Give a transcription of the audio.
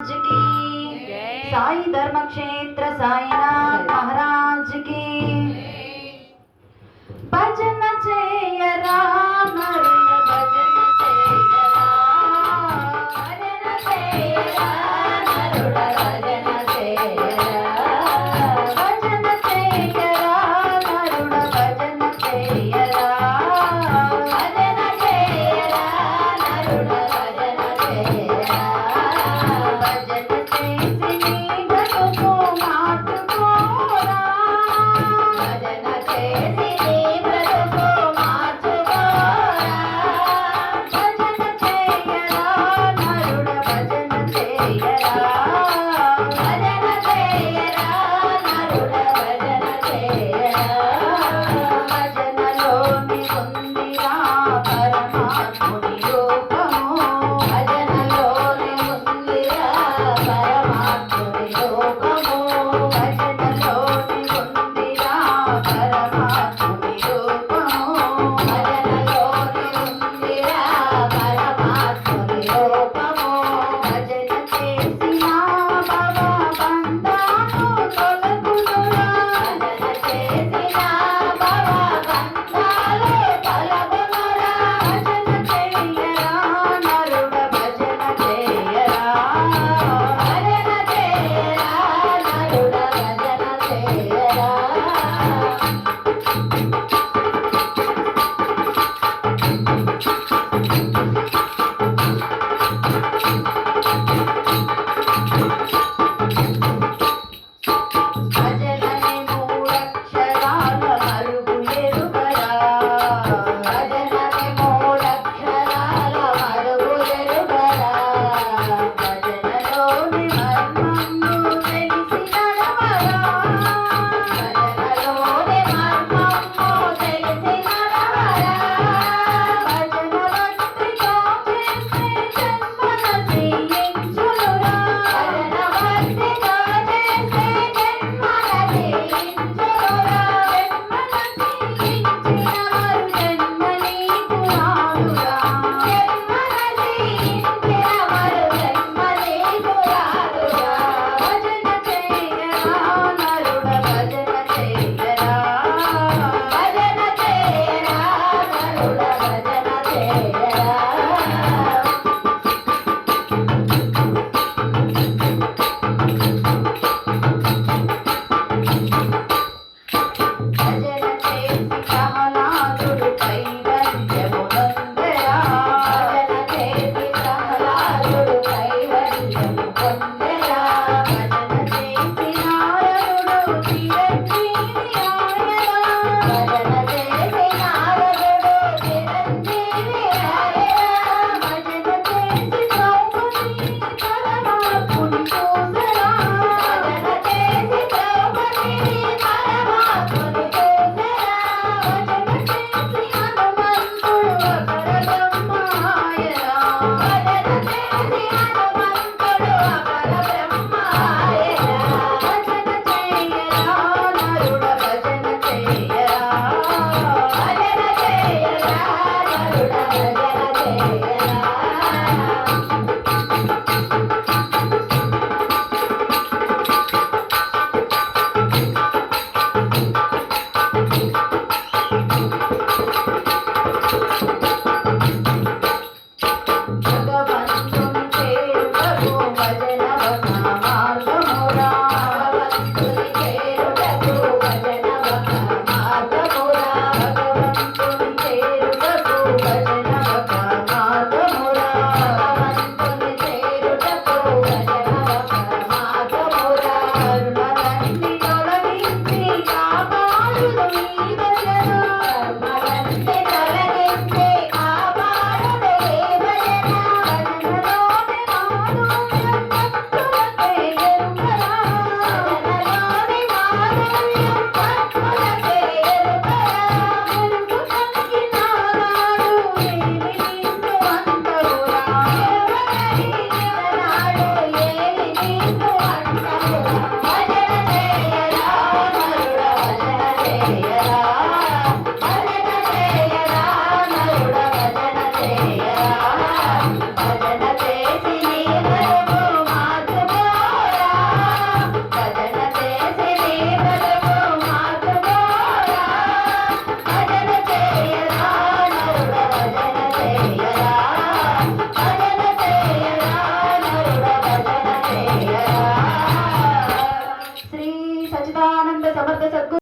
की साई धर्म क्षेत्र साईनाथ महाराज की भजन चेयरा भजन चेयरा भजन चेयरा भजन चेयरा भजन चेयरा भजन चेयरा भजन चेयरा भजन चेयरा भजन చేసి బ్రతుకు మార్చుకోరా భజన చేసి బ్రతుకు మార్చుకోరా భజన చేయరా నరుడ భజన చేయరా భజన చేయరా నరుడ భజన చేయరా భజనలోని ఉందిరా పరమాత్ముని రూపము భజనలోని ఉందిరా పరమాత్ముని రూపము భజనలోని ఉందిరా పరమాత్ముని రూపము భజనలోని ఉందిరా పరమాత్ముని రూపము భజన చేసిన భవ బంధాలు తొలగునురా భజన చేసిన భవ బంధాలు తొలగునురా భజన చేయరా నరుడ భజన చేయరా భజన చేయరా నరుడ భజన చేయరా భజనని మూడక్షరాల మరుగు ఎరుగరా భజనని మూడక్షరాల మరుగు ఎరుగరా భజనలోని మర్మము తెలిసి నడవరా భజనలోని మర్మము తెలిసి నడవరా భజన భక్తితో చేసే జన్మన శ్రీయించునురా భజన భక్తితో చేసే జన్మన శ్రీయించునురా జన్మన శ్రీయించిన మరు జన్మ నీకు రాదురా జన్మన శ్రీయించిన మరు జన్మ నీకు రాదురా భజన చేయరా నరుడ భజన చేయరా భజన చేయరా నరుడ భజన చేయరా భజన చేసి ప్రహ్లాదుడు కైవల్యమునందెరా భజన చేసి ప్రహ్లాదుడు కైవల్యము పొందెరా భజన చేసి నారదుడు చిరంజీవి ఆయరా భజన చేసి నారదుడు చిరంజీవి ఆయరా భజన చేసి ద్రౌపది పరమాత్ముని చూసెరా భజన చేసి ద్రౌపది పరమాత్ముని చూసెరా భజన చేసి హనుమంతుడు అపర బ్రహ్మాయరా భజన చేసి హనుమంతుడు అపర బ్రహ్మాయరా భజన చేయరా నరుడ భజన చేయరా భజన చేయరా నరుడ భజన చేయరా భగవంతుని చేరుటకు భజన